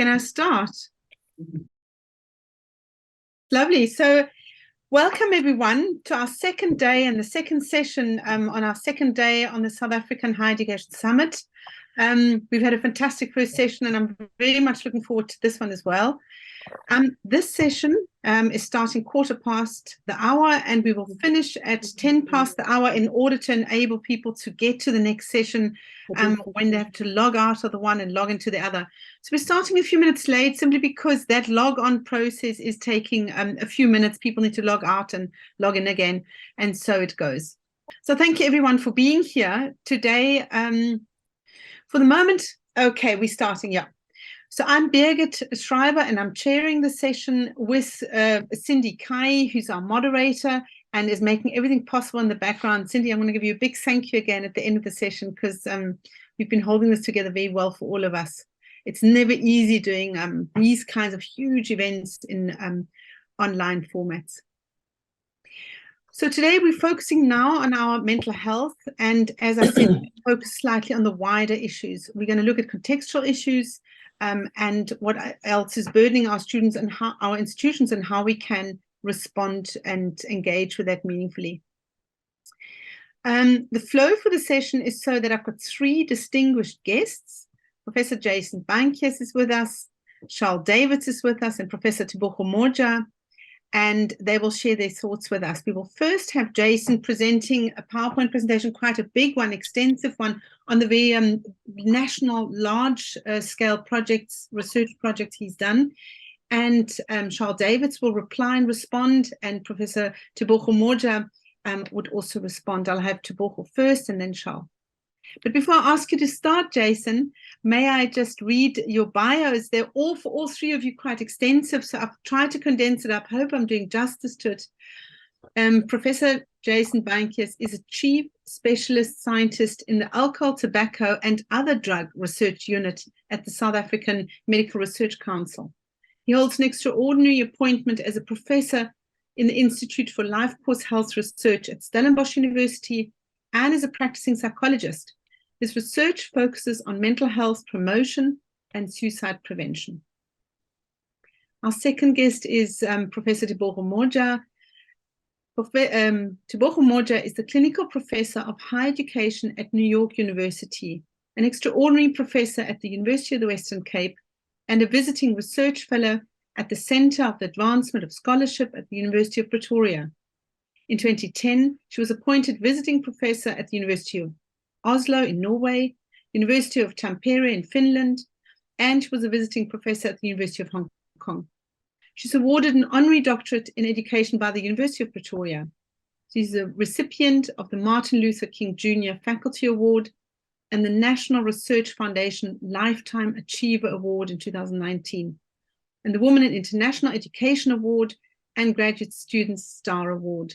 Can I start? Lovely. So welcome everyone to our second day and the second session on our second day on the South African Higher Education Summit. We've had a fantastic first session and I'm very much looking forward to this one as well. This session is starting 1:15 and we will finish at 10:00 in order to enable people to get to the next session when they have to log out of the one and log into the other. So we're starting a few minutes late simply because that log on process is taking a few minutes. People need to log out and log in again, and so it goes. So thank you everyone for being here today. For the moment, okay, we're starting, yeah. So I'm Birgit Schreiber and I'm chairing the session with Cindy Kai, who's our moderator and is making everything possible in the background. Cindy, I'm going to give you a big thank you again at the end of the session because we've been holding this together very well for all of us. It's never easy doing these kinds of huge events in online formats. So today we're focusing now on our mental health, and as I said, focus slightly on the wider issues. We're going to look at contextual issues and what else is burdening our students and how our institutions and how we can respond and engage with that meaningfully. The flow for the session is so that I've got three distinguished guests. Professor Jason Bantjes is with us, Charl is with us, and Professor Teboho Moja, and they will share their thoughts with us. We will first have Jason presenting a PowerPoint presentation, quite a big one, extensive one, on the very national large-scale projects, research projects he's done. And Charl will reply and respond, and Professor Teboho Moja would also respond. I'll have Teboho first and then Charl. But before I ask you to start, Jason, may I just read your bios? They're all, for all three of you, quite extensive, so I've tried to condense it up. I hope I'm doing justice to it. Professor Jason Bantjes is a chief specialist scientist in the Alcohol, Tobacco and Other Drug Research Unit at the South African Medical Research Council. He holds an extraordinary appointment as a professor in the Institute for Life Course Health Research at Stellenbosch University and is a practicing psychologist. His research focuses on mental health promotion and suicide prevention. Our second guest is Professor Teboho Moja. Teboho Moja is the clinical professor of higher education at New York University, an extraordinary professor at the University of the Western Cape, and a visiting research fellow at the Center of the Advancement of Scholarship at the University of Pretoria. In 2010, she was appointed visiting professor at the University of Oslo in Norway, University of Tampere in Finland, and she was a visiting professor at the University of Hong Kong. She's awarded an honorary doctorate in education by the University of Pretoria. She's a recipient of the Martin Luther King Jr. Faculty Award and the National Research Foundation Lifetime Achiever Award in 2019, and the Women in International Education Award and Graduate Students Star Award.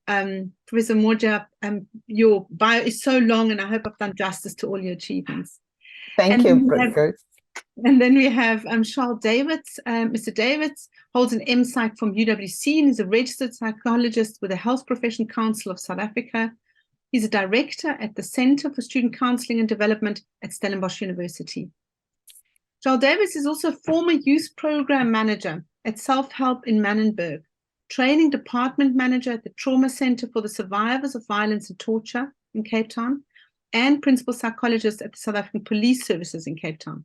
Professor Moja, your bio is so long and I hope I've done justice to all your achievements. Thank you, Birgit. And then we have Charl Davids. Mr. Davids holds an MPsych from UWC and is a registered psychologist with the Health Profession Council of South Africa. He's a director at the Center for Student Counselling and Development at Stellenbosch University. Charl Davids is also a former youth program manager at Self-Help in Manenberg, training department manager at the Trauma Center for the Survivors of Violence and Torture in Cape Town, and principal psychologist at the South African Police Services in Cape Town.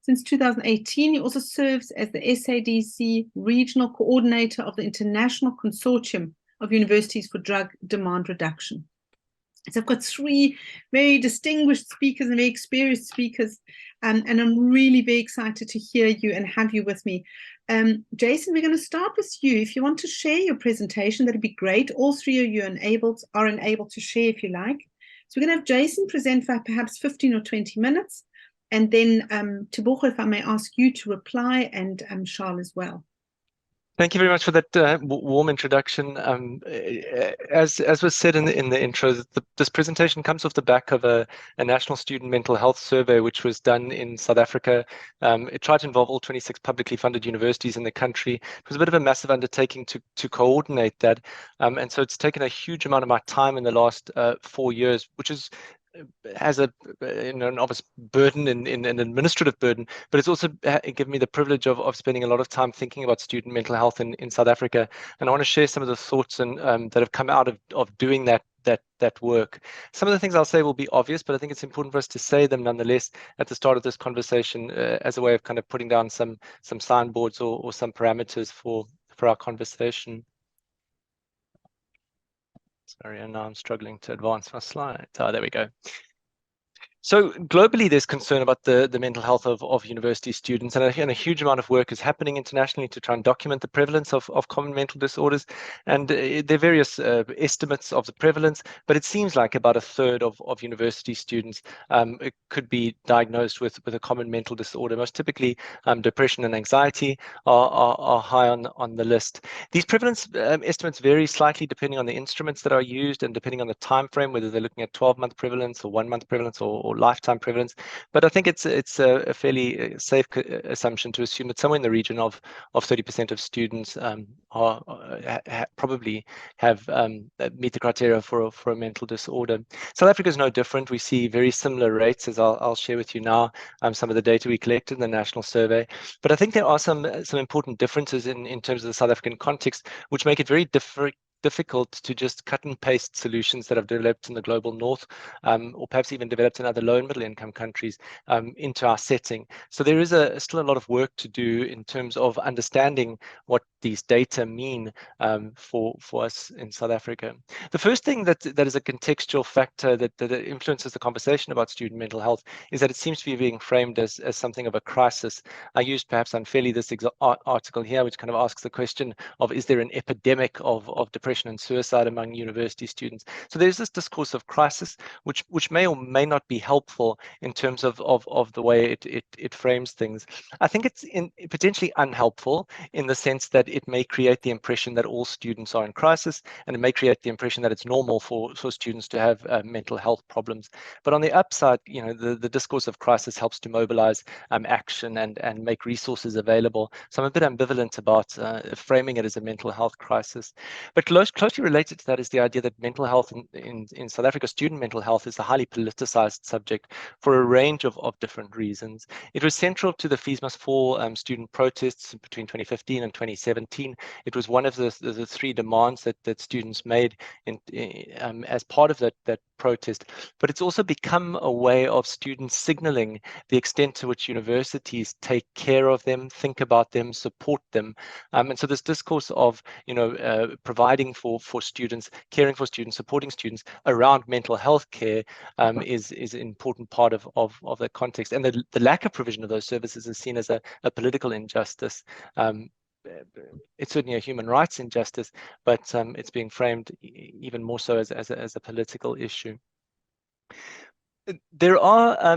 Since 2018, he also serves as the SADC Regional Coordinator of the International Consortium of Universities for Drug Demand Reduction. So I've got three very distinguished speakers and very experienced speakers, and I'm really very excited to hear you and have you with me. Jason, we're going to start with you. If you want to share your presentation, that'd be great. All three of you are enabled to share if you like. So we're going to have Jason present for perhaps 15 or 20 minutes, and then Teboho, if I may ask you to reply, and Charl as well. Thank you very much for that warm introduction. As was said in the intro, this presentation comes off the back of a national student mental health survey, which was done in South Africa. It tried to involve all 26 publicly funded universities in the country. It was a bit of a massive undertaking to coordinate that. And so it's taken a huge amount of my time in the last 4 years, which is has a an obvious burden in an administrative burden, but it's also given me the privilege of spending a lot of time thinking about student mental health in South Africa. And I want to share some of the thoughts and that have come out of doing that work. Some of the things I'll say will be obvious, but I think it's important for us to say them nonetheless at the start of this conversation as a way of kind of putting down some signboards or some parameters for our conversation. Sorry, and now I'm struggling to advance my slides. Oh, there we go. So globally, there's concern about the mental health of university students, and a huge amount of work is happening internationally to try and document the prevalence of common mental disorders. And there are various estimates of the prevalence, but it seems like about a third of university students it could be diagnosed with a common mental disorder. Most typically, depression and anxiety are high on the list. These prevalence estimates vary slightly depending on the instruments that are used and depending on the time frame, whether they're looking at 12-month prevalence or 1-month prevalence or lifetime prevalence. But I think it's a fairly safe assumption to assume that somewhere in the region of 30% of students probably have meet the criteria for a mental disorder. South Africa is no different. We see very similar rates, as I'll share with you now, some of the data we collected in the national survey. But I think there are some important differences in terms of the South African context, which make it very difficult to just cut and paste solutions that have developed in the global north or perhaps even developed in other low and middle income countries into our setting. So there is still a lot of work to do in terms of understanding what these data mean for us in South Africa. The first thing that is a contextual factor that influences the conversation about student mental health is that it seems to be being framed as something of a crisis. I used perhaps unfairly this article here, which kind of asks the question of, is there an epidemic of depression and suicide among university students? So there's this discourse of crisis, which may or may not be helpful in terms of the way it frames things. I think it's potentially unhelpful in the sense that it may create the impression that all students are in crisis, and it may create the impression that it's normal for students to have mental health problems. But on the upside, the discourse of crisis helps to mobilize action and make resources available. So I'm a bit ambivalent about framing it as a mental health crisis. But closely related to that is the idea that mental health in South Africa, student mental health, is a highly politicized subject for a range of different reasons. It was central to the Fees Must Fall student protests between 2015 and 2017. It was one of the three demands that students made as part of that protest. But it's also become a way of students signaling the extent to which universities take care of them, think about them, support them. And so this discourse of providing for students, caring for students, supporting students around mental health care is an important part of that context. And the lack of provision of those services is seen as a political injustice. It's certainly a human rights injustice, but it's being framed even more so as a political issue. There are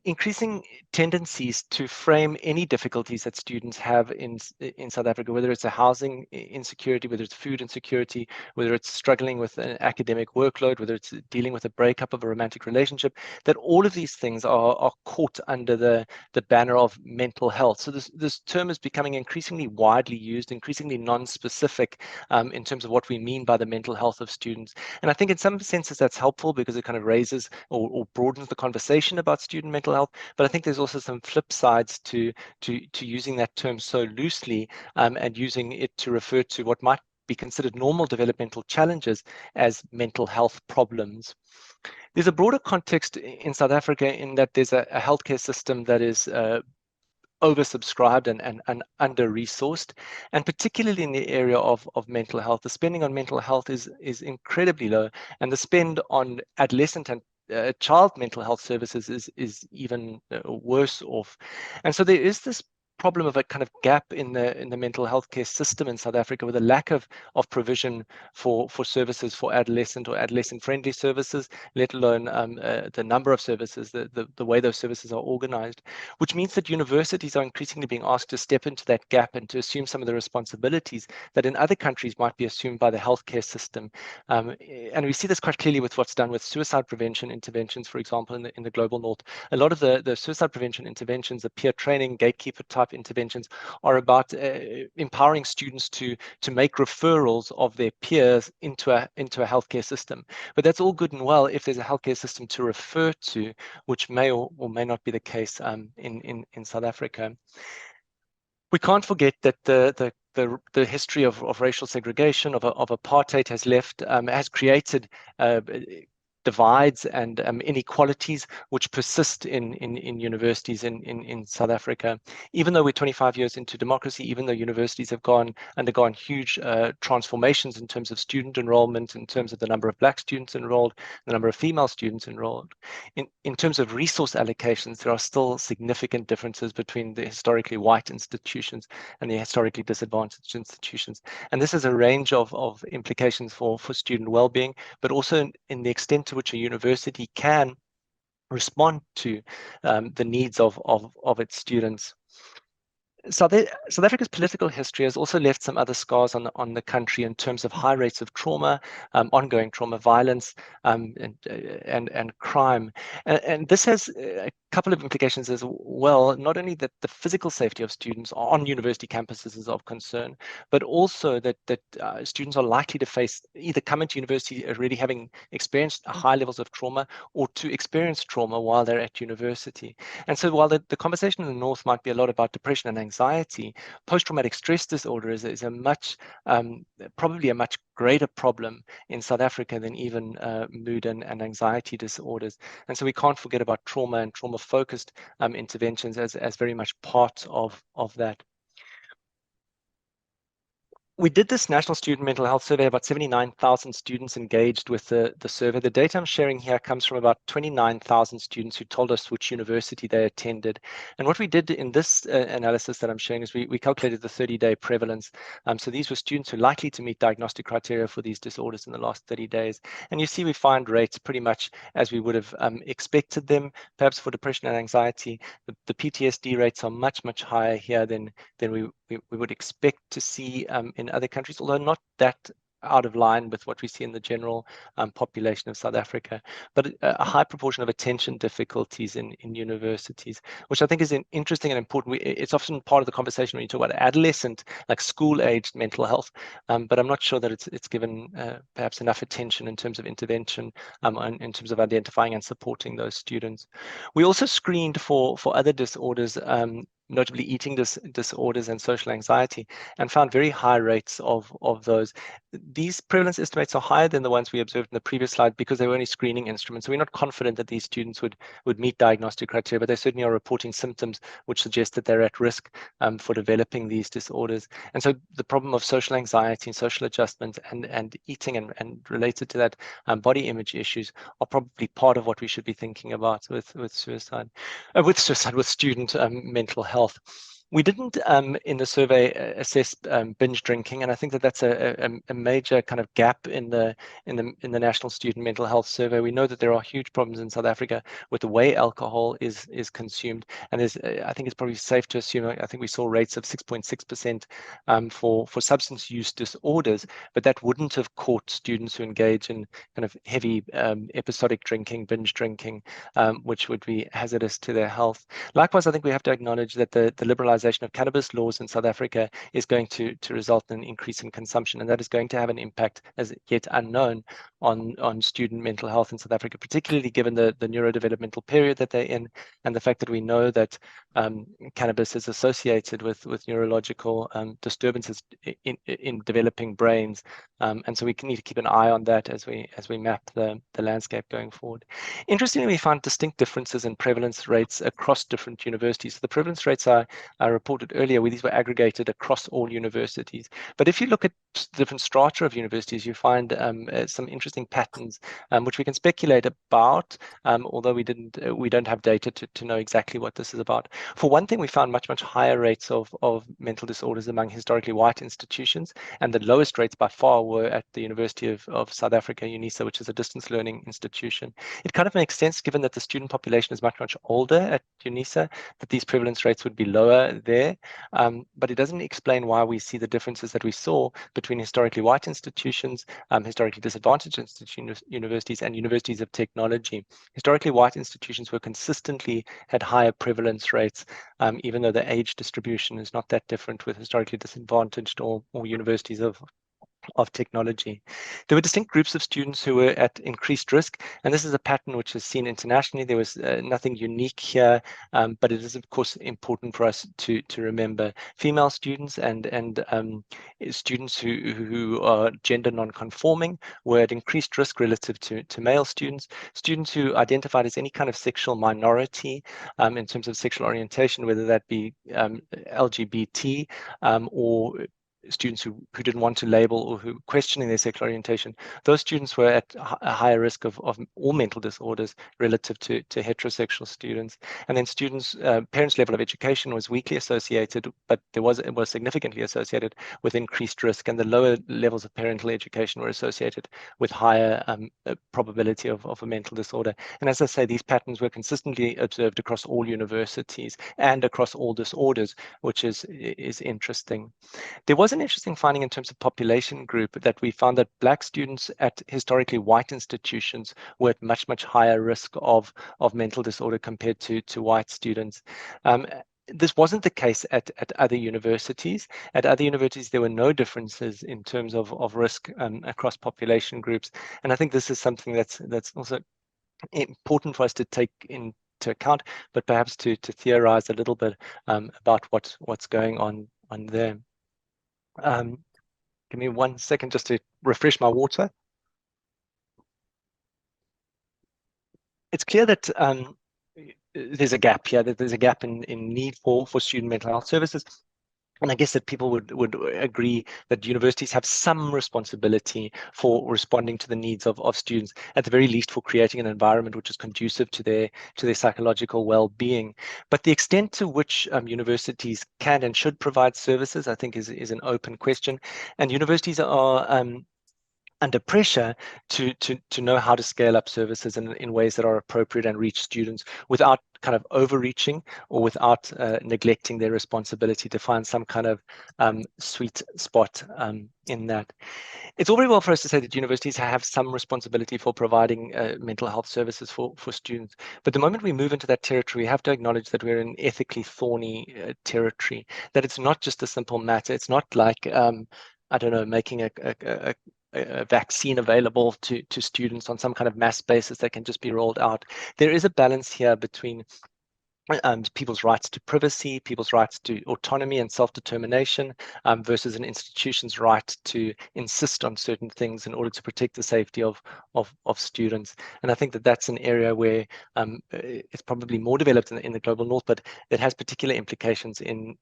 increasing tendencies to frame any difficulties that students have in South Africa, whether it's a housing insecurity, whether it's food insecurity, whether it's struggling with an academic workload, whether it's dealing with a breakup of a romantic relationship, that all of these things are caught under the banner of mental health. So this term is becoming increasingly widely used, increasingly non-specific in terms of what we mean by the mental health of students. And I think in some senses that's helpful because it kind of raises or broadens the conversation about student mental health, but I think there's also some flip sides to using that term so loosely and using it to refer to what might be considered normal developmental challenges as mental health problems. There's a broader context in South Africa in that there's a healthcare system that is oversubscribed and under-resourced, and particularly in the area of mental health. The spending on mental health is incredibly low, and the spend on adolescent and child mental health services is even worse off. And so there is this problem of a kind of gap in the mental health care system in South Africa, with a lack of provision for services for adolescent or adolescent friendly services, let alone the number of services, the way those services are organized, which means that universities are increasingly being asked to step into that gap and to assume some of the responsibilities that in other countries might be assumed by the healthcare system. And we see this quite clearly with what's done with suicide prevention interventions, for example, in the global north. A lot of the suicide prevention interventions, the peer training, gatekeeper type type interventions are about empowering students to make referrals of their peers into a healthcare system. But that's all good and well if there's a healthcare system to refer to, which may or may not be the case in South Africa. We can't forget that the history of racial segregation, of apartheid has created divides and inequalities which persist in universities in South Africa. Even though we're 25 years into democracy, even though universities have undergone huge transformations in terms of student enrollment, in terms of the number of Black students enrolled, the number of female students enrolled, in terms of resource allocations, there are still significant differences between the historically white institutions and the historically disadvantaged institutions. And this has a range of implications for student well-being, but also in the extent to which a university can respond to the needs of its students. South Africa's political history has also left some other scars on the country in terms of high rates of trauma, ongoing trauma, violence, and crime. And this has a couple of implications as well. Not only that the physical safety of students on university campuses is of concern, but also that students are likely to either come into university already having experienced high levels of trauma, or to experience trauma while they're at university. And so while the conversation in the North might be a lot about depression and anxiety, post-traumatic stress disorder is a much, probably a much greater problem in South Africa than even mood and anxiety disorders. And so we can't forget about trauma and trauma-focused interventions as very much part of that. We did this National Student Mental Health Survey, about 79,000 students engaged with the survey. The data I'm sharing here comes from about 29,000 students who told us which university they attended. And what we did in this analysis that I'm showing is we calculated the 30-day prevalence. So these were students who are likely to meet diagnostic criteria for these disorders in the last 30 days. And you see we find rates pretty much as we would have expected them. Perhaps for depression and anxiety, the PTSD rates are much, much higher here than we would expect to see in other countries, although not that out of line with what we see in the general population of South Africa, but a high proportion of attention difficulties in universities, which I think is interesting and important. It's often part of the conversation when you talk about adolescent, like school-aged mental health, but I'm not sure that it's given perhaps enough attention in terms of intervention, and in terms of identifying and supporting those students. We also screened for other disorders, notably eating disorders and social anxiety, and found very high rates of those. These prevalence estimates are higher than the ones we observed in the previous slide because they were only screening instruments. So we're not confident that these students would meet diagnostic criteria, but they certainly are reporting symptoms which suggest that they're at risk for developing these disorders. And so the problem of social anxiety and social adjustment and eating and related to that body image issues are probably part of what we should be thinking about with student mental health. We didn't in the survey assess binge drinking, and I think that that's a major kind of gap in the National Student Mental Health Survey. We know that there are huge problems in South Africa with the way alcohol is consumed, and there's I think it's probably safe to assume, I think we saw rates of 6.6% for substance use disorders, but that wouldn't have caught students who engage in kind of heavy episodic drinking, binge drinking, which would be hazardous to their health. Likewise, I think we have to acknowledge that the liberalization of cannabis laws in South Africa is going to result in an increase in consumption, and that is going to have an impact, as yet unknown, on student mental health in South Africa, particularly given the neurodevelopmental period that they're in, and the fact that we know that cannabis is associated with neurological disturbances in developing brains, and so we need to keep an eye on that as we map the landscape going forward. Interestingly, we found distinct differences in prevalence rates across different universities. So the prevalence rates I reported earlier, where these were aggregated across all universities. But if you look at different strata of universities, you find some interesting patterns which we can speculate about, although we don't have data to know exactly what this is about. For one thing, we found much higher rates of mental disorders among historically white institutions, and the lowest rates by far were at the University of South Africa, UNISA, which is a distance learning institution. It kind of makes sense, given that the student population is much older at UNISA, that these prevalence rates would be lower. there, but it doesn't explain why we see the differences that we saw between historically white institutions, historically disadvantaged universities, and universities of technology. Historically white institutions were consistently had higher prevalence rates, even though the age distribution is not that different with historically disadvantaged or universities of technology. There were distinct groups of students who were at increased risk, and this is a pattern which is seen internationally. There was nothing unique here, but it is of course important for us to remember female students and students who are gender non-conforming were at increased risk relative to male students. Students who identified as any kind of sexual minority in terms of sexual orientation, whether that be LGBT or students who didn't want to label or who questioning their sexual orientation, those students were at a higher risk of all mental disorders relative to heterosexual students. And then students, parents' level of education was weakly associated, but it was significantly associated with increased risk, and the lower levels of parental education were associated with higher probability of a mental disorder. And as I say, these patterns were consistently observed across all universities and across all disorders, which is interesting. There was an interesting finding in terms of population group that we found that Black students at historically white institutions were at much higher risk of mental disorder compared to white students. This wasn't the case at other universities. At other universities, there were no differences in terms of risk across population groups. And I think this is something that's also important for us to take into account, but perhaps to theorize a little bit about what's going on there. Give me 1 second just to refresh my water. It's clear that there's a gap here, that there's a gap in need for student mental health services. And I guess that people would agree that universities have some responsibility for responding to the needs of students, at the very least for creating an environment which is conducive to their psychological well-being. But the extent to which universities can and should provide services, I think, is an open question. And universities are under pressure to know how to scale up services in ways that are appropriate and reach students without kind of overreaching or without neglecting their responsibility to find some kind of sweet spot in that. It's all very well for us to say that universities have some responsibility for providing mental health services for students, but the moment we move into that territory, we have to acknowledge that we're in ethically thorny territory, that it's not just a simple matter. It's not like, I don't know, making a vaccine available to students on some kind of mass basis that can just be rolled out. There is a balance here between people's rights to privacy, people's rights to autonomy and self-determination versus an institution's right to insist on certain things in order to protect the safety of students. And I think that that's an area where it's probably more developed in the global north, but it has particular implications in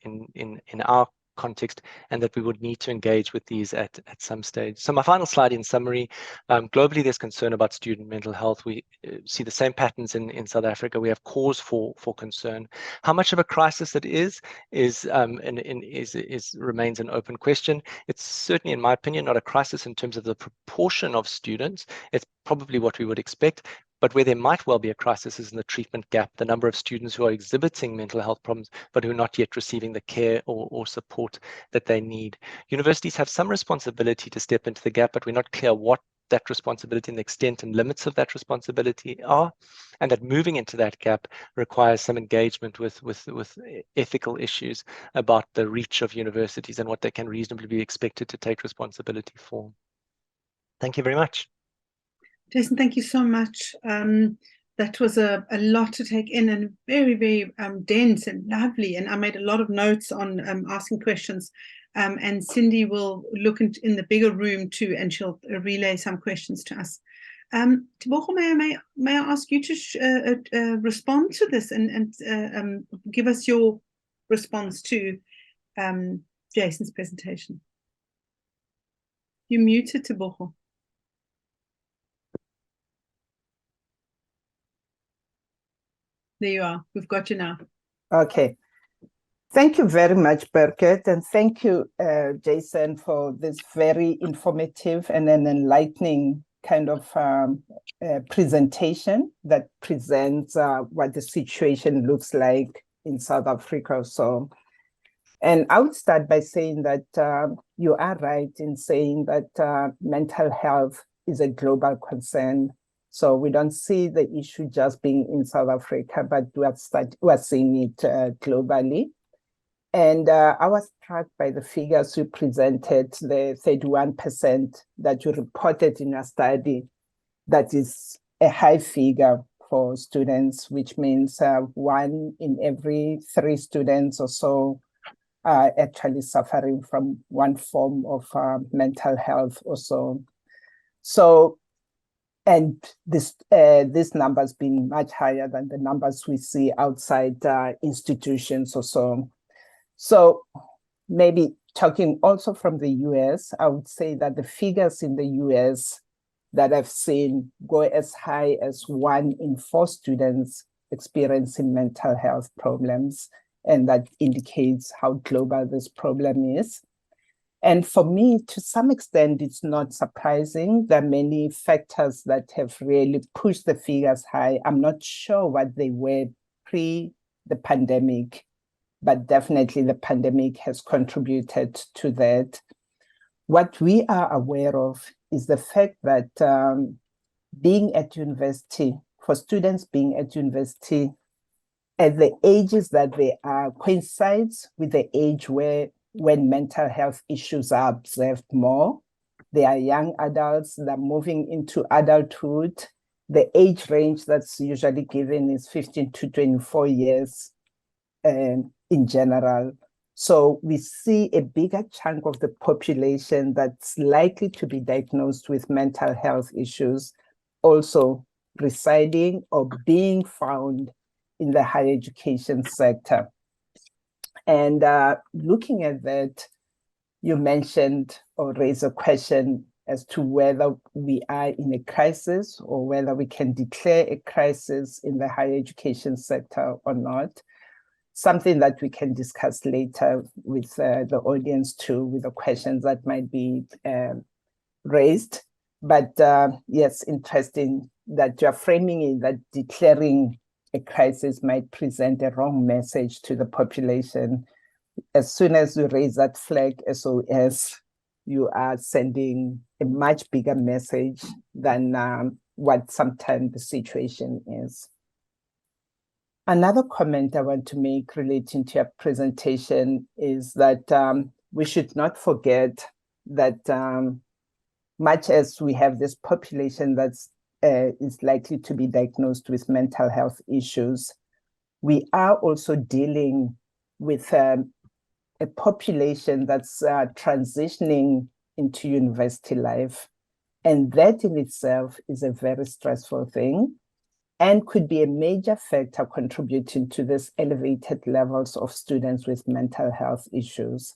our context, and that we would need to engage with these at some stage. So my final slide in summary, globally there's concern about student mental health. We see the same patterns in South Africa. We have cause for concern. How much of a crisis it is remains an open question. It's certainly, in my opinion, not a crisis in terms of the proportion of students. It's probably what we would expect. But where there might well be a crisis is in the treatment gap, the number of students who are exhibiting mental health problems, but who are not yet receiving the care or support that they need. Universities have some responsibility to step into the gap, but we're not clear what that responsibility and the extent and limits of that responsibility are, and that moving into that gap requires some engagement with ethical issues about the reach of universities and what they can reasonably be expected to take responsibility for. Thank you very much. Jason, thank you so much. That was a lot to take in, and very, very dense and lovely. And I made a lot of notes on asking questions. And Cindy will look in the bigger room too, and she'll relay some questions to us. Teboho, may I ask you to respond to this and give us your response to Jason's presentation? You're muted, Teboho. There you are. We've got you now. Okay. Thank you very much, Birgit, and thank you, Jason, for this very informative and an enlightening kind of presentation that presents what the situation looks like in South Africa. So And I would start by saying that you are right in saying that mental health is a global concern. So we don't see the issue just being in South Africa, but we're seeing it globally. And I was struck by the figures you presented, the 31% that you reported in your study. That is a high figure for students, which means 1 in every 3 students or so are actually suffering from one form of mental health or so. So, and this number's been much higher than the numbers we see outside institutions or so. So maybe talking also from the US, I would say that the figures in the US that I've seen go as high as 1 in 4 students experiencing mental health problems. And that indicates how global this problem is. And for me, to some extent, it's not surprising. There are many factors that have really pushed the figures high. I'm not sure what they were pre the pandemic, but definitely the pandemic has contributed to that. What we are aware of is the fact that being at university, for students being at university, at the ages that they are coincides with the age when mental health issues are observed more. They are young adults that are moving into adulthood. The age range that's usually given is 15 to 24 years in general. So we see a bigger chunk of the population that's likely to be diagnosed with mental health issues also residing or being found in the higher education sector. And looking at that, you mentioned or raised a question as to whether we are in a crisis or whether we can declare a crisis in the higher education sector or not. Something that we can discuss later with the audience too, with the questions that might be raised. But yes, interesting that you're framing it that declaring a crisis might present a wrong message to the population. As soon as you raise that flag, SOS, you are sending a much bigger message than what sometimes the situation is. Another comment I want to make relating to your presentation is that we should not forget that much as we have this population that's is likely to be diagnosed with mental health issues, we are also dealing with a population that's transitioning into university life. And that in itself is a very stressful thing and could be a major factor contributing to this elevated levels of students with mental health issues.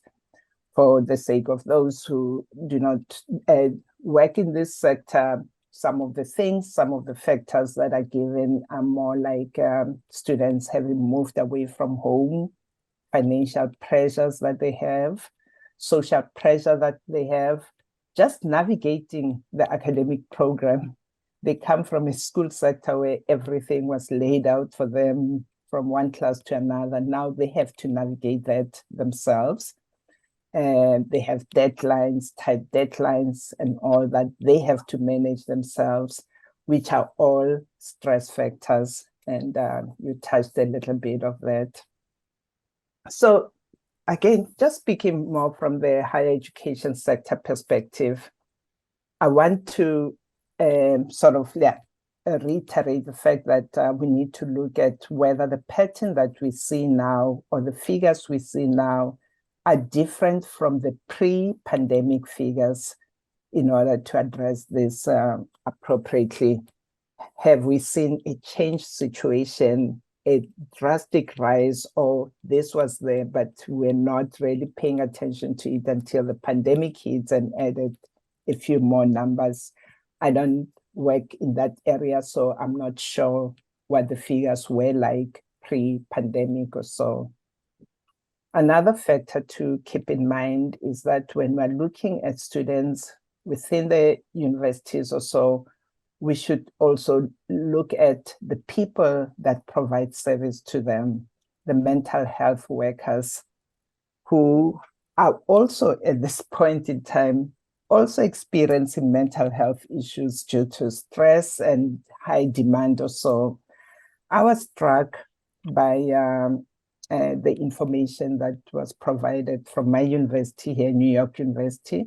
For the sake of those who do not work in this sector, some of the factors that are given are more like students having moved away from home, financial pressures that they have, social pressure that they have, just navigating the academic program. They come from a school sector where everything was laid out for them from one class to another. Now they have to navigate that themselves. And they have deadlines, tight deadlines, and all that they have to manage themselves, which are all stress factors. And you touched a little bit of that. So again, just speaking more from the higher education sector perspective, I want to reiterate the fact that we need to look at whether the pattern that we see now or the figures we see now are different from the pre-pandemic figures in order to address this appropriately. Have we seen a changed situation, a drastic rise, or this was there, but we're not really paying attention to it until the pandemic hits and added a few more numbers? I don't work in that area, so I'm not sure what the figures were like pre-pandemic or so. Another factor to keep in mind is that when we're looking at students within the universities or so, we should also look at the people that provide service to them, the mental health workers. who are also at this point in time also experiencing mental health issues due to stress and high demand or so. I was struck by the information that was provided from my university here, New York University,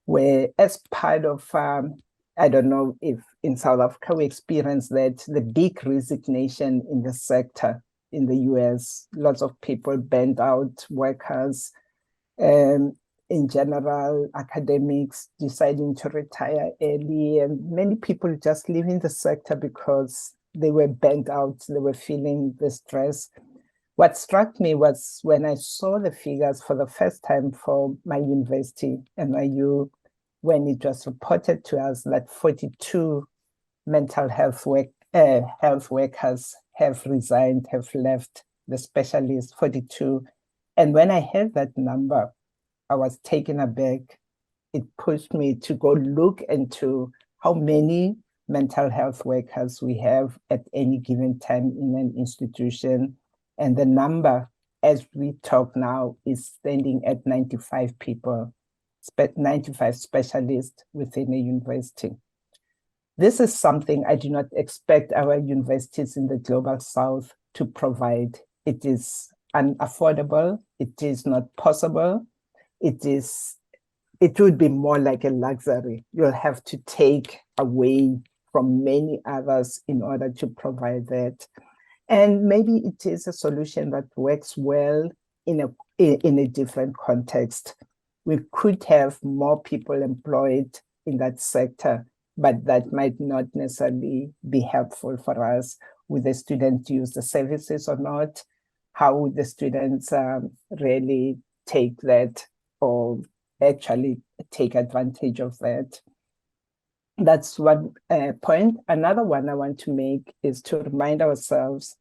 where as part of, I don't know if in South Africa we experienced that, the big resignation in the sector in the US, lots of people burned out, workers, in general, academics deciding to retire early, and many people just leaving the sector because they were burnt out, they were feeling the stress. What struck me was when I saw the figures for the first time for my university, NYU, when it was reported to us that 42 mental health workers have resigned, have left the specialists, 42. And when I heard that number, I was taken aback. It pushed me to go look into how many mental health workers we have at any given time in an institution. And the number, as we talk now, is standing at 95 people, 95 specialists within a university. This is something I do not expect our universities in the Global South to provide. It is unaffordable. It is not possible. It would be more like a luxury. You'll have to take away from many others in order to provide that. And maybe it is a solution that works well in a different context. We could have more people employed in that sector, but that might not necessarily be helpful for us. Would the students use the services or not? How would the students really take that or actually take advantage of that? That's one point. Another one I want to make is to remind ourselves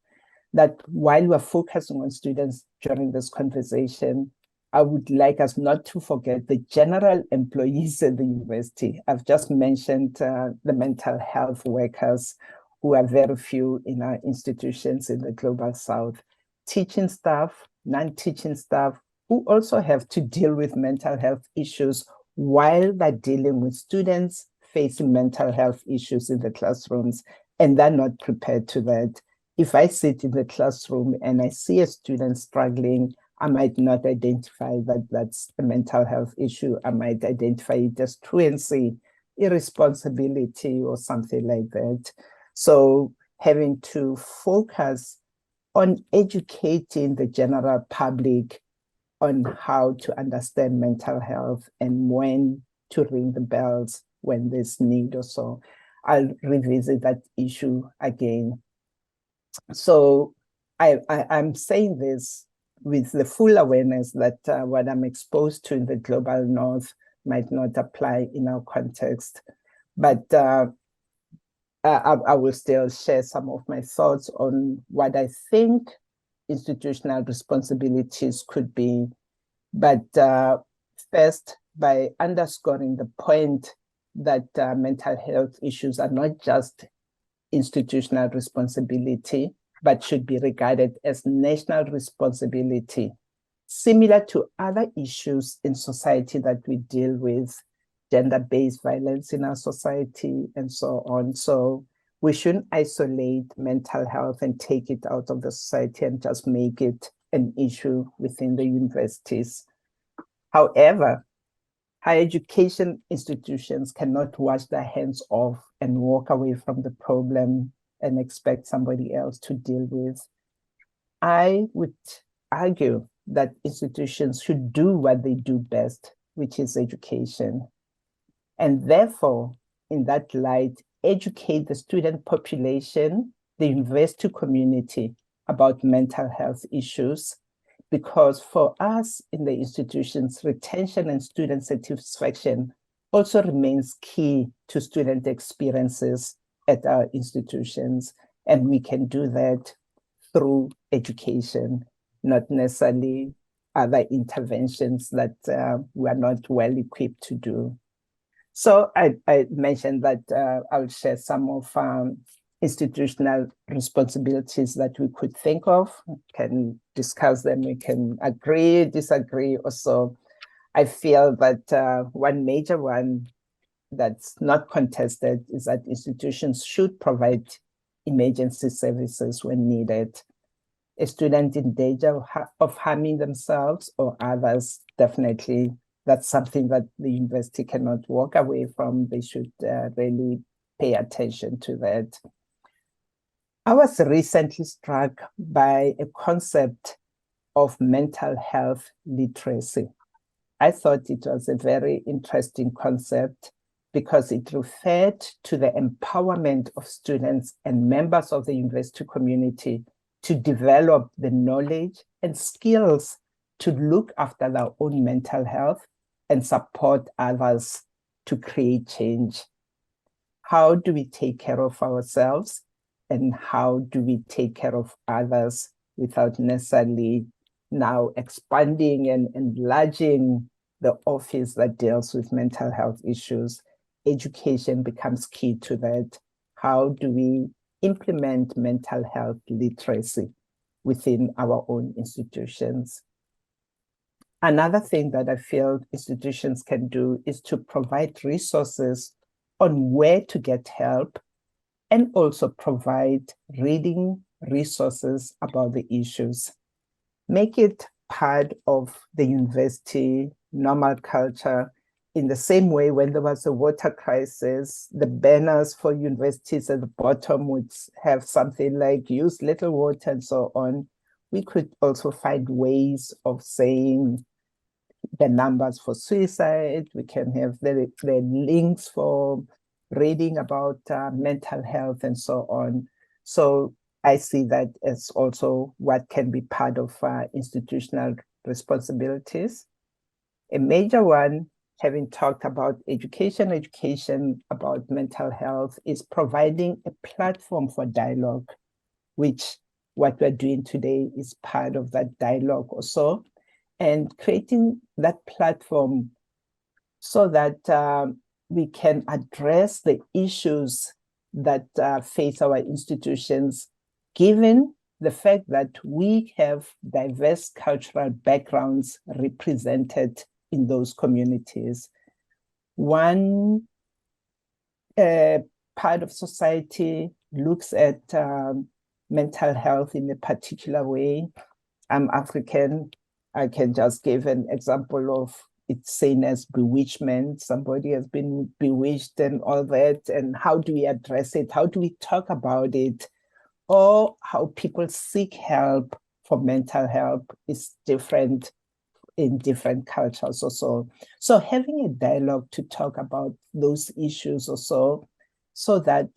that while we're focusing on students during this conversation, I would like us not to forget the general employees at the university. I've just mentioned the mental health workers, who are very few in our institutions in the Global South, teaching staff, non-teaching staff, who also have to deal with mental health issues while they're dealing with students facing mental health issues in the classrooms, and they're not prepared to that. If I sit in the classroom and I see a student struggling, I might not identify that that's a mental health issue. I might identify it as truancy, irresponsibility, or something like that. So having to focus on educating the general public on how to understand mental health and when to ring the bells when there's need or so. I'll revisit that issue again. So I'm saying this with the full awareness that what I'm exposed to in the Global North might not apply in our context, but I will still share some of my thoughts on what I think institutional responsibilities could be. But first, by underscoring the point that mental health issues are not just institutional responsibility, but should be regarded as national responsibility, similar to other issues in society that we deal with, gender-based violence in our society, and so on. So we shouldn't isolate mental health and take it out of the society and just make it an issue within the universities. However, higher education institutions cannot wash their hands off and walk away from the problem and expect somebody else to deal with. I would argue that institutions should do what they do best, which is education. And therefore, in that light, educate the student population, the university community about mental health issues, because for us in the institutions, retention and student satisfaction also remains key to student experiences at our institutions. And we can do that through education, not necessarily other interventions that we are not well equipped to do. So I mentioned that I'll share some of institutional responsibilities that we could think of, can discuss them, we can agree, disagree. Also, I feel that one major one that's not contested is that institutions should provide emergency services when needed. A student in danger of harming themselves or others, definitely that's something that the university cannot walk away from. They should really pay attention to that. I was recently struck by a concept of mental health literacy. I thought it was a very interesting concept because it referred to the empowerment of students and members of the university community to develop the knowledge and skills to look after their own mental health and support others to create change. How do we take care of ourselves and how do we take care of others without necessarily now expanding and enlarging the office that deals with mental health issues? Education becomes key to that. How do we implement mental health literacy within our own institutions? Another thing that I feel institutions can do is to provide resources on where to get help and also provide reading resources about the issues. Make it part of the university normal culture. In the same way, when there was a water crisis, the banners for universities at the bottom would have something like use little water and so on. We could also find ways of saying the numbers for suicide. We can have the links for reading about mental health and so on. So I see that as also what can be part of institutional responsibilities. A major one, having talked about education about mental health, is providing a platform for dialogue, which what we're doing today is part of that dialogue also, and creating that platform so that we can address the issues that face our institutions, given the fact that we have diverse cultural backgrounds represented in those communities. One part of society looks at mental health in a particular way. I'm African. I can just give an example of it's seen as bewitchment. Somebody has been bewitched and all that. And how do we address it? How do we talk about it? Or how people seek help for mental health is different in different cultures also. So having a dialogue to talk about those issues also, so that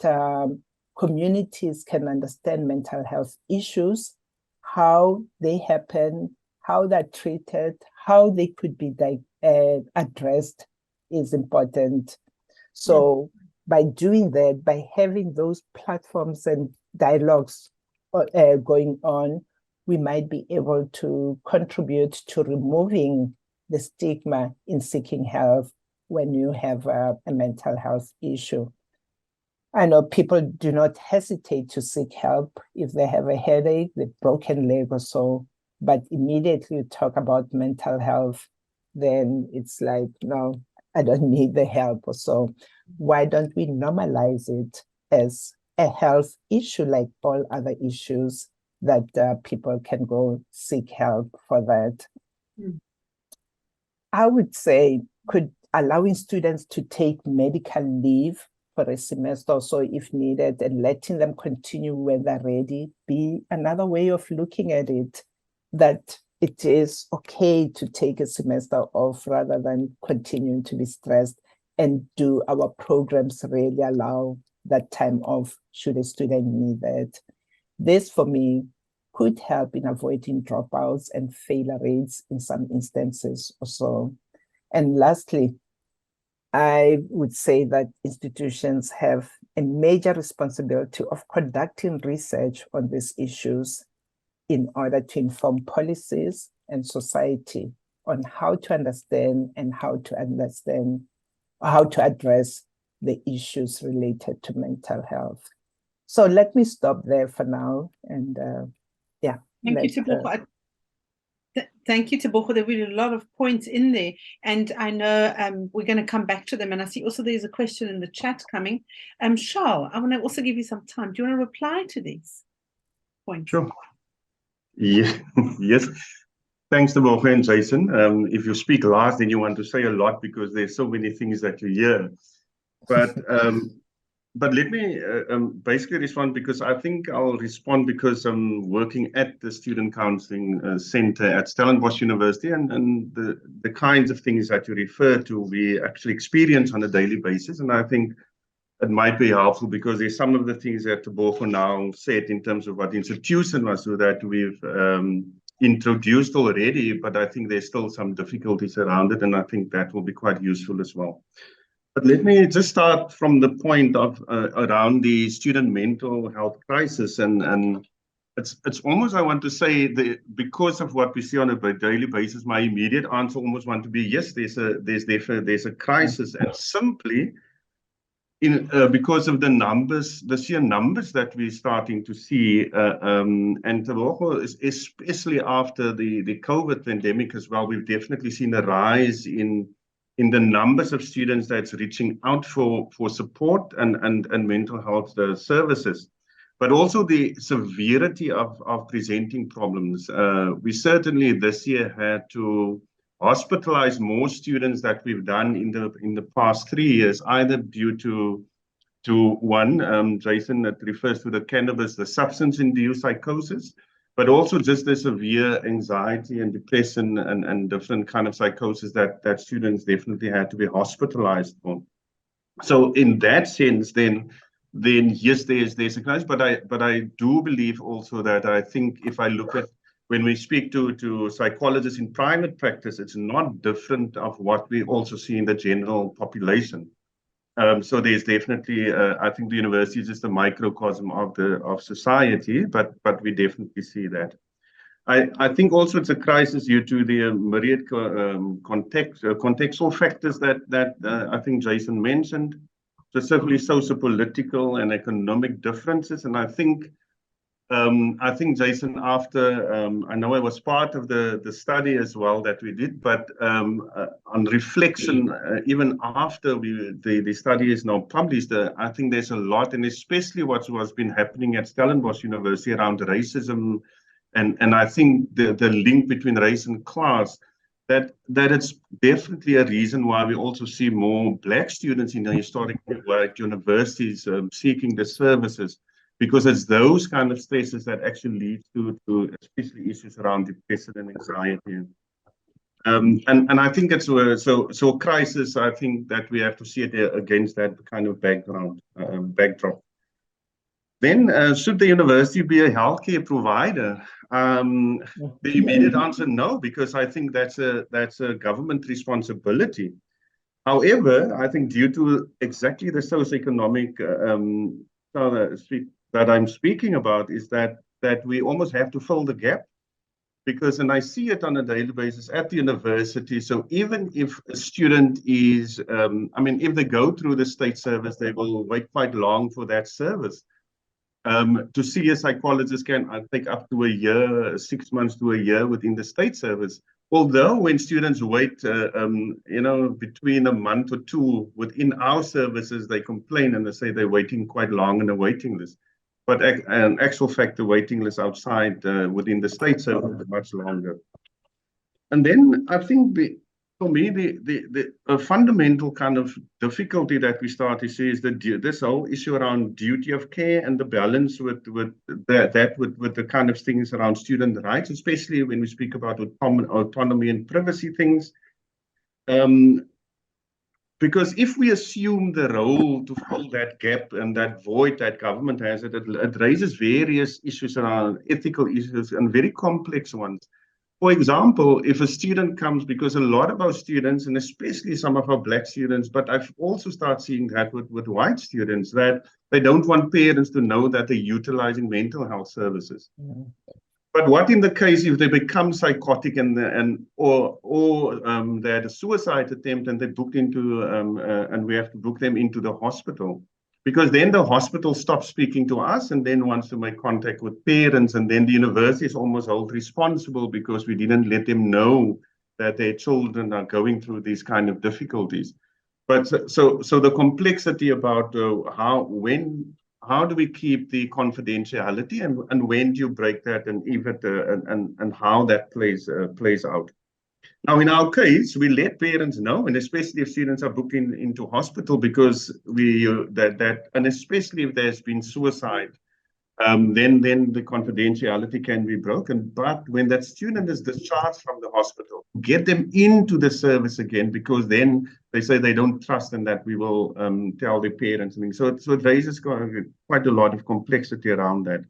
communities can understand mental health issues, how they happen, how they're treated, how they could be addressed is important. So by doing that, by having those platforms and dialogues going on, we might be able to contribute to removing the stigma in seeking help when you have a mental health issue. I know people do not hesitate to seek help if they have a headache, a broken leg or so, but immediately you talk about mental health, then it's like, no, I don't need the help or so. Why don't we normalize it as a health issue like all other issues that people can go seek help for that? I would say could allowing students to take medical leave for a semester or so if needed and letting them continue when they're ready be another way of looking at it, that it is okay to take a semester off rather than continuing to be stressed, and do our programs really allow that time off should a student need that? This for me could help in avoiding dropouts and failure rates in some instances also. And lastly, I would say that institutions have a major responsibility of conducting research on these issues in order to inform policies and society on how to understand and how to address the issues related to mental health. So let me stop there for now. And yeah. Thank you, Teboho. Thank you, Teboho. There were a lot of points in there, and I know we're going to come back to them. And I see also there's a question in the chat coming. Charl, I want to also give you some time. Do you want to reply to these points? Sure. Yeah. Yes. Thanks, Teboho and Jason. If you speak last, then you want to say a lot because there's so many things that you hear. But let me basically respond, because I think I'll respond because I'm working at the Student Counselling Center at Stellenbosch University, and the kinds of things that you refer to, we actually experience on a daily basis. And I think it might be helpful because there's some of the things that Teboho now said in terms of what institution was, so that we've introduced already, but I think there's still some difficulties around it, and I think that will be quite useful as well. But let me just start from the point of around the student mental health crisis, and it's almost, I want to say, because of what we see on a daily basis, my immediate answer almost want to be yes, there's a crisis, and simply because of the sheer numbers that we're starting to see, and Teboho, especially after the COVID pandemic as well, we've definitely seen a rise in the numbers of students that's reaching out for support and mental health services, but also the severity of presenting problems. We certainly this year had to hospitalize more students that we've done in the past 3 years, either due to one, Jason, that refers to the cannabis, the substance-induced psychosis, but also just the severe anxiety and depression and different kind of psychosis that students definitely had to be hospitalized for. So in that sense, then yes, there's a crisis, but I do believe also that I think if I look at when we speak to psychologists in private practice, it's not different of what we also see in the general population. So there's definitely, I think the university is just a microcosm of society, but we definitely see that. I think also it's a crisis due to the myriad contextual factors that I think Jason mentioned, specifically socio-political and economic differences. And I think Jason, after I know I was part of the study as well that we did, but on reflection, even after the study is now published, I think there's a lot, and especially what's been happening at Stellenbosch University around racism, and I think the link between race and class, that it's definitely a reason why we also see more Black students in the historically Black universities seeking the services. Because it's those kind of stresses that actually lead to especially issues around depression and anxiety. And I think it's so crisis. I think that we have to see it against that kind of backdrop. Then should the university be a healthcare provider? The immediate answer, no, because I think that's a government responsibility. However, I think due to exactly the socioeconomic that I'm speaking about is that we almost have to fill the gap, because, and I see it on a daily basis at the university. So even if a student is, if they go through the state service, they will wait quite long for that service. To see a psychologist can take up to a year, 6 months to a year within the state service. Although when students wait, between a month or two within our services, they complain and they say they're waiting quite long in a waiting list. But in actual fact, the waiting list outside within the state service is much longer. And then I think for me, the fundamental kind of difficulty that we start to see is this whole issue around duty of care and the balance with the kind of things around student rights, especially when we speak about autonomy and privacy things. Because if we assume the role to fill that gap and that void that government has, it raises various issues around ethical issues and very complex ones. For example, if a student comes, because a lot of our students, and especially some of our Black students, but I've also started seeing that with white students, that they don't want parents to know that they're utilizing mental health services. Mm-hmm. But what in the case if they become psychotic or they had a suicide attempt and they booked into and we have to book them into the hospital? Because then the hospital stops speaking to us and then wants to make contact with parents, and then the university is almost held responsible because we didn't let them know that their children are going through these kind of difficulties. But so the complexity about how do we keep the confidentiality, and when do you break that, and even and how that plays out. Now, in our case, we let parents know, and especially if students are booked into hospital, because and especially if there's been suicide, then the confidentiality can be broken. But when that student is discharged from the hospital, get them into the service again, because then they say they don't trust and that we will tell their parents. So it raises quite a lot of complexity around that.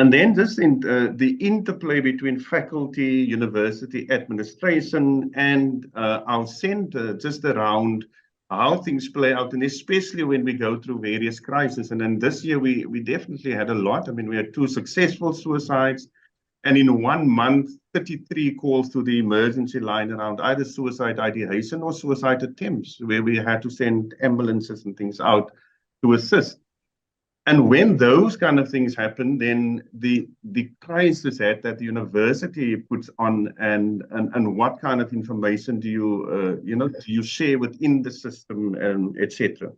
And then just the interplay between faculty, university administration, and our center, just around how things play out, and especially when we go through various crises. And then this year, we definitely had a lot. I mean, we had 2 successful suicides, and in 1 month, 33 calls to the emergency line around either suicide ideation or suicide attempts, where we had to send ambulances and things out to assist. And when those kind of things happen, then the crisis that the university puts on, and what kind of information do you do you share within the system, etc.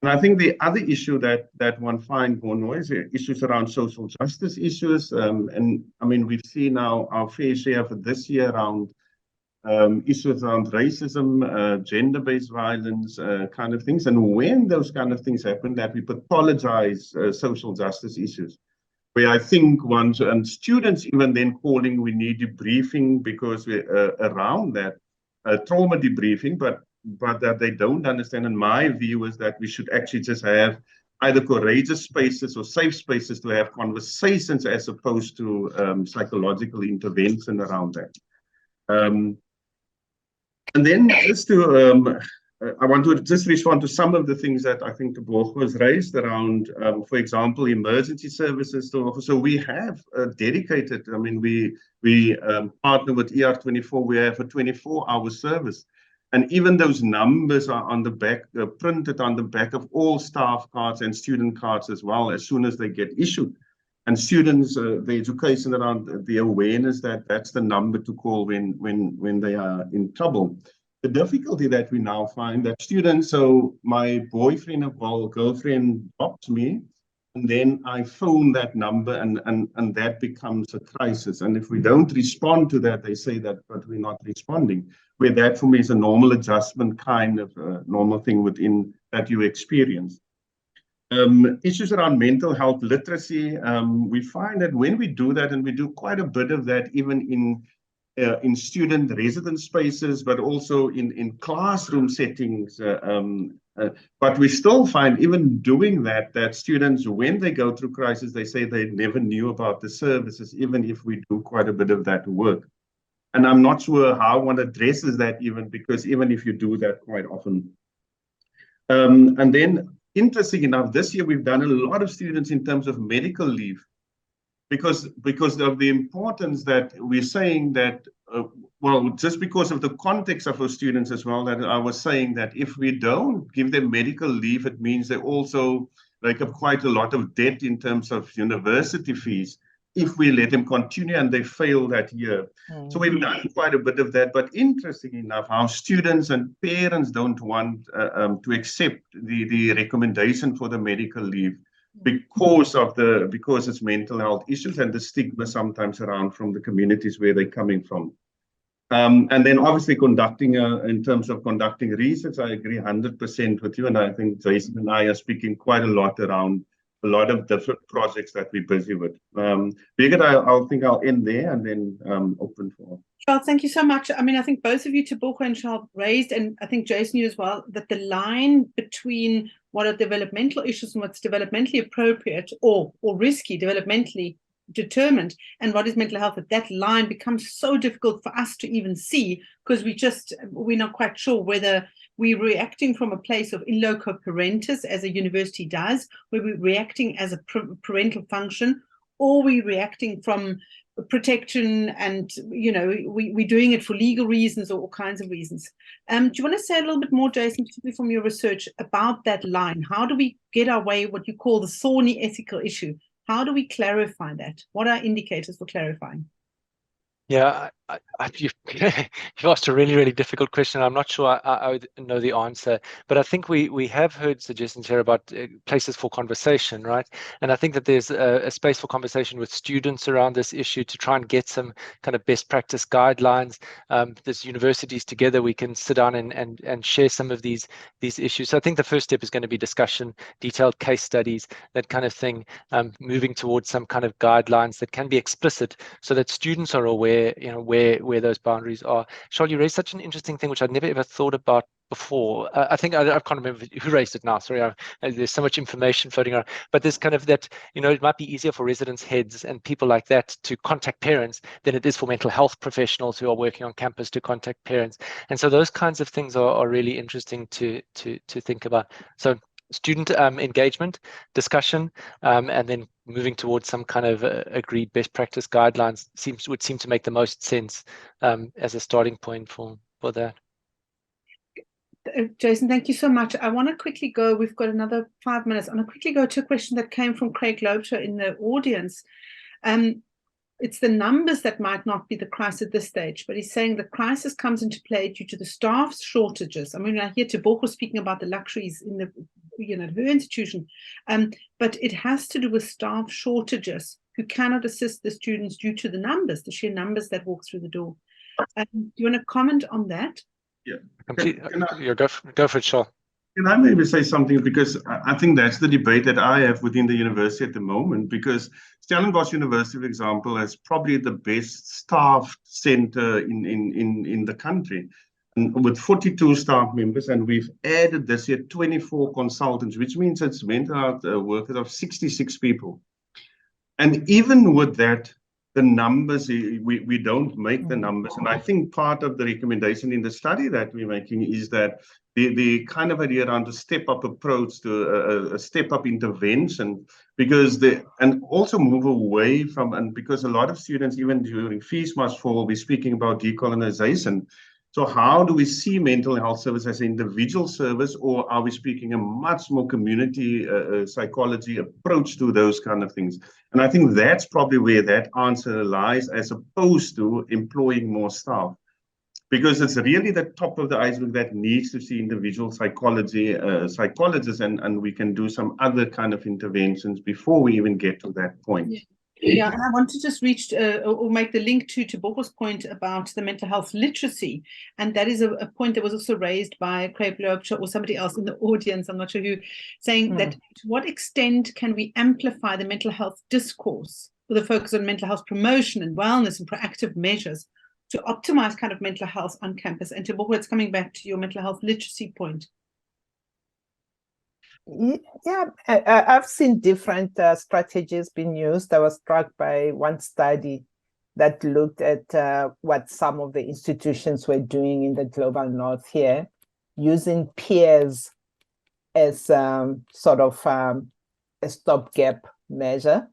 And I think the other issue that one finds more noise, issues around social justice issues, and I mean, we've seen now our fair share for this year around issues around racism, gender-based violence, kind of things. And when those kind of things happen, that we pathologize social justice issues, where I think and students even then calling, we need debriefing because we're around that trauma debriefing, but that they don't understand. And my view is that we should actually just have either courageous spaces or safe spaces to have conversations, as opposed to psychological intervention around that. And then just to, I want to just respond to some of the things that I think Teboho has raised around, for example, emergency services. So we have dedicated, I mean, we partner with ER24, we have a 24-hour service. And even those numbers are on the back, printed on the back of all staff cards and student cards as well, as soon as they get issued. And students, the education around the awareness that that's the number to call when they are in trouble. The difficulty that we now find that students, so my boyfriend or girlfriend drops me, and then I phone that number, and that becomes a crisis. And if we don't respond to that, they say that, but we're not responding. Where that for me is a normal adjustment, kind of normal thing within that you experience. Issues around mental health literacy, we find that when we do that, and we do quite a bit of that even in student resident spaces, but also in classroom settings, but we still find, even doing that students, when they go through crisis, they say they never knew about the services, even if we do quite a bit of that work. And I'm not sure how one addresses that, even because even if you do that quite often. And then, interesting enough, this year we've done a lot of students in terms of medical leave, because of the importance that we're saying that, well, just because of the context of our students as well, that I was saying that if we don't give them medical leave, it means they also rake up quite a lot of debt in terms of university fees if we let them continue and they fail that year. So we've done quite a bit of that. But interesting enough, how students and parents don't want to accept the recommendation for the medical leave because it's mental health issues and the stigma sometimes around from the communities where they're coming from. And then obviously in terms of conducting research, I agree 100% with you. And I think Jason and I are speaking quite a lot around a lot of different projects that we're busy with. Birgit, I'll end there and then open for. Charl, thank you so much. I mean, I think both of you, Teboho and Charl, raised, and I think Jason, you as well, that the line between what are developmental issues and what's developmentally appropriate or risky, developmentally determined, and what is mental health, that line becomes so difficult for us to even see, because we're not quite sure whether we're reacting from a place of in loco parentis, as a university does, where we're reacting as a parental function, or we're reacting from protection, and we're doing it for legal reasons or all kinds of reasons. Do you want to say a little bit more, Jason, particularly from your research, about that line? How do we get our way what you call the thorny ethical issue? How do we clarify that? What are indicators for clarifying? Yeah, you've asked a really, really difficult question. I'm not sure I would know the answer, but I think we have heard suggestions here about places for conversation, right? And I think that there's a space for conversation with students around this issue to try and get some kind of best practice guidelines. There's universities together, we can sit down and share some of these issues. So I think the first step is going to be discussion, detailed case studies, that kind of thing, moving towards some kind of guidelines that can be explicit so that students are aware, where those boundaries are. Charl, you raised such an interesting thing which I'd never ever thought about before. I think I can't remember who raised it now. Sorry, there's so much information floating around. But there's kind of that, it might be easier for residents' heads and people like that to contact parents than it is for mental health professionals who are working on campus to contact parents. And so those kinds of things are really interesting to think about. So student engagement, discussion, and then moving towards some kind of agreed best practice guidelines would seem to make the most sense as a starting point for that. Jason, thank you so much. I want to quickly go, we've got another 5 minutes. I want to quickly go to a question that came from Craig Loubser in the audience. It's the numbers that might not be the crisis at this stage, but he's saying the crisis comes into play due to the staff shortages. I mean, I hear Teboho speaking about the luxuries in the, her institution, but it has to do with staff shortages who cannot assist the students due to the sheer numbers that walk through the door. Do you want to comment on that? Yeah, go for it, Charl. Can I maybe say something? Because I think that's the debate that I have within the university at the moment, because Stellenbosch University, for example, has probably the best staffed center in the country, and with 42 staff members, and we've added this year 24 consultants, which means it's mental health workers of 66 people. And even with that, the numbers, we don't make the numbers. And I think part of the recommendation in the study that we're making is that the kind of idea around a step-up approach to a step-up intervention, and also move away from, and because a lot of students, even during Fees Must Fall, we're speaking about decolonization. So how do we see mental health service as an individual service, or are we speaking a much more community psychology approach to those kind of things? And I think that's probably where that answer lies, as opposed to employing more staff. Because it's really the top of the iceberg that needs to see individual psychologists, and we can do some other kind of interventions before we even get to that point. Yeah, and I want to just reach or make the link to Teboho's point about the mental health literacy. And that is a point that was also raised by Craig Loubser or somebody else in the audience, I'm not sure who, saying that to what extent can we amplify the mental health discourse with a focus on mental health promotion and wellness and proactive measures to optimize kind of mental health on campus? And Teboho, it's coming back to your mental health literacy point. Yeah, I've seen different strategies being used. I was struck by one study that looked at what some of the institutions were doing in the global north here, using peers as sort of a stopgap measure.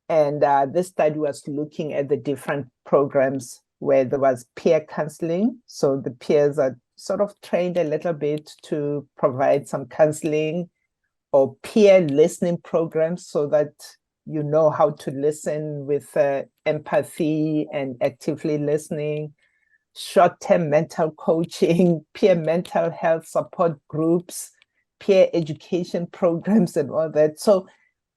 And this study was looking at the different programs where there was peer counseling. So the peers are sort of trained a little bit to provide some counseling, or peer listening programs so that you know how to listen with empathy and actively listening, short-term mental coaching, peer mental health support groups, peer education programs and all that. So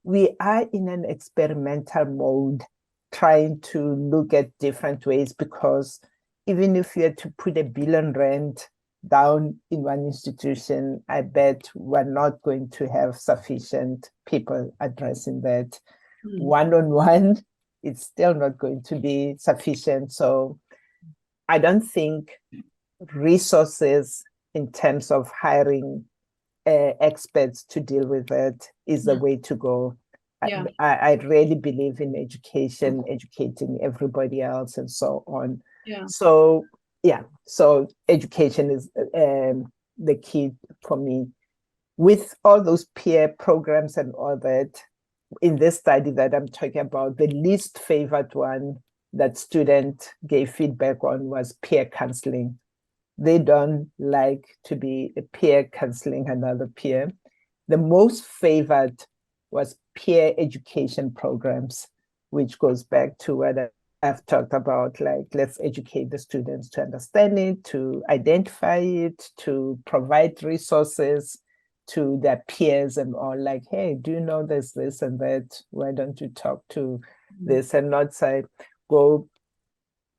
we are in an experimental mode, trying to look at different ways, because even if you had to put R1 billion down in one institution, I bet we're not going to have sufficient people addressing that. One-on-one, it's still not going to be sufficient. So I don't think resources in terms of hiring experts to deal with that is the way to go. Yeah. I really believe in education, educating everybody else and so on. Yeah. So education is the key for me. With all those peer programs and all that, in this study that I'm talking about, the least favored one that student gave feedback on was peer counseling. They don't like to be a peer counseling another peer. The most favored was peer education programs, which goes back to what I've talked about, like, let's educate the students to understand it, to identify it, to provide resources to their peers and all, like, hey, do you know there's this and that? Why don't you talk to this, and not say, go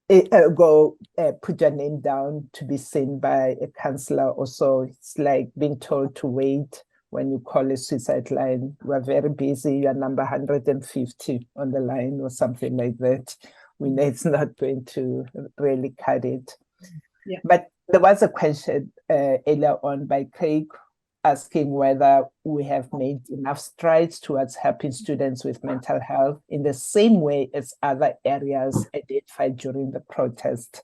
put your name down to be seen by a counselor or so. It's like being told to wait when you call a suicide line. We're very busy, you're number 150 on the line or something like that. We know it's not going to really cut it. Yeah. But there was a question earlier on by Craig asking whether we have made enough strides towards helping students with mental health in the same way as other areas identified during the protest.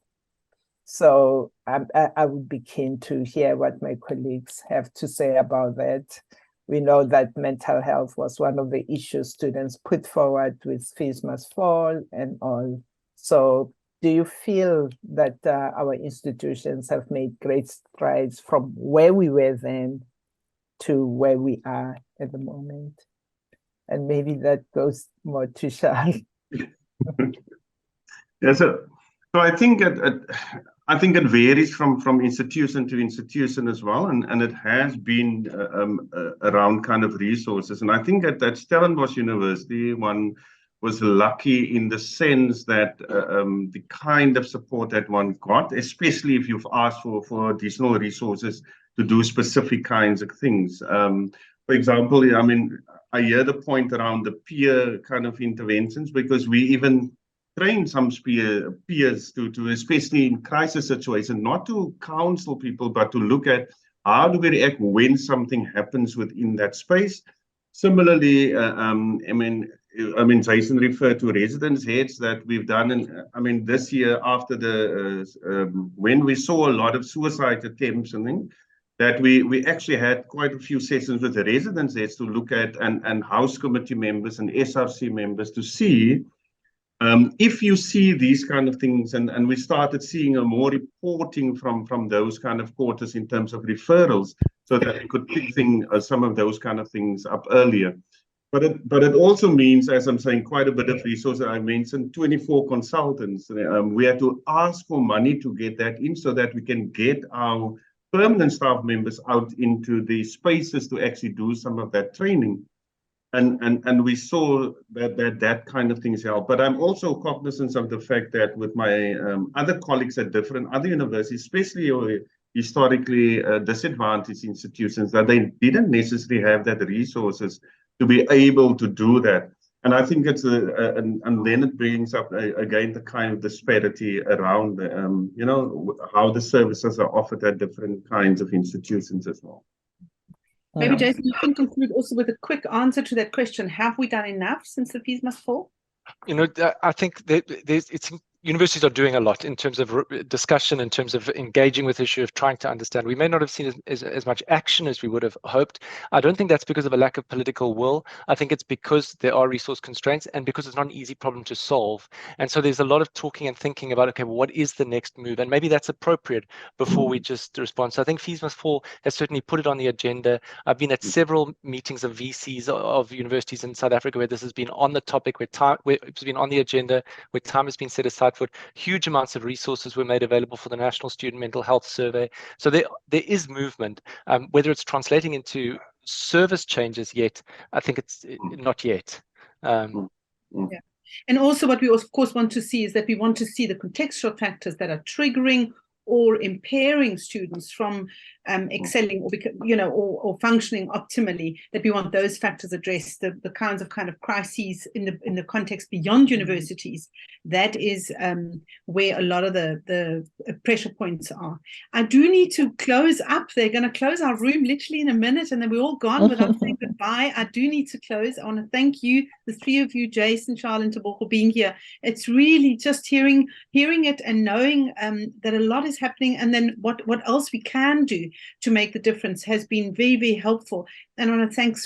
So I would be keen to hear what my colleagues have to say about that. We know that mental health was one of the issues students put forward with Fees Must Fall and all. So do you feel that our institutions have made great strides from where we were then to where we are at the moment? And maybe that goes more to Charl. Yeah, so I think it varies from institution to institution as well, and it has been around kind of resources. And I think at Stellenbosch University, one was lucky in the sense that the kind of support that one got, especially if you've asked for additional resources to do specific kinds of things. For example, I mean, I hear the point around the peer kind of interventions, because we even train some peers to, especially in crisis situations, not to counsel people, but to look at how do we react when something happens within that space. Similarly, I mean, Jason referred to residence heads that we've done, and I mean, this year after the when we saw a lot of suicide attempts and things, that we actually had quite a few sessions with the residence heads to look at, and house committee members and SRC members to see if you see these kind of things, and we started seeing a more reporting from those kind of quarters in terms of referrals, so that we could pick some of those kind of things up earlier. But it also means, as I'm saying, quite a bit of resources. I mentioned 24 consultants. We had to ask for money to get that in, so that we can get our permanent staff members out into the spaces to actually do some of that training. And we saw that kind of things help. But I'm also cognizant of the fact that with my other colleagues at other universities, especially historically disadvantaged institutions, that they didn't necessarily have that resources to be able to do that. And I think it's and then it brings up again the kind of disparity around you know, how the services are offered at different kinds of institutions as well. Maybe, Jason, you can conclude also with a quick answer to that question. Have we done enough since the Fees Must Fall? You know, I think universities are doing a lot in terms of discussion, in terms of engaging with the issue, of trying to understand. We may not have seen as much action as we would have hoped. I don't think that's because of a lack of political will. I think it's because there are resource constraints, and because it's not an easy problem to solve. And so there's a lot of talking and thinking about, okay, well, what is the next move? And maybe that's appropriate before we just respond. So I think Fees Must Fall has certainly put it on the agenda. I've been at several meetings of VCs of universities in South Africa where this has been on the topic, where it's been on the agenda, where time has been set aside for huge amounts of resources were made available for the National Student Mental Health Survey. So there is movement. Whether it's translating into service changes yet, I think it's not yet. Yeah. And also what we of course want to see is that we want to see the contextual factors that are triggering or impairing students from excelling or, you know, or functioning optimally, that we want those factors addressed, the kinds of crises in the context beyond universities. That is where a lot of the pressure points are. I do need to close up. They're going to close our room literally in a minute, and then we're all gone without saying goodbye. I do need to close. I want to thank you, the three of you, Jason, Charl, and Teboho, for being here. It's really just hearing it and knowing that a lot is happening, and then what else we can do to make the difference has been very, very helpful. And I want to thank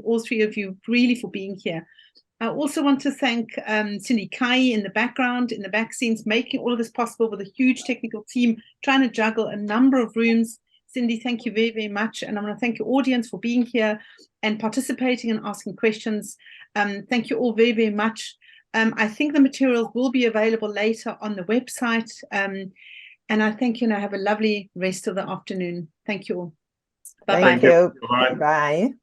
all three of you really for being here. I also want to thank Cindy Kai in the background, in the back scenes, making all of this possible with a huge technical team, trying to juggle a number of rooms. Cindy, thank you very, very much. And I want to thank your audience for being here and participating and asking questions. Thank you all very, very much. I think the materials will be available later on the website. And I thank you and I have a lovely rest of the afternoon. Thank you all. Bye-bye. Thank you. Bye. Bye.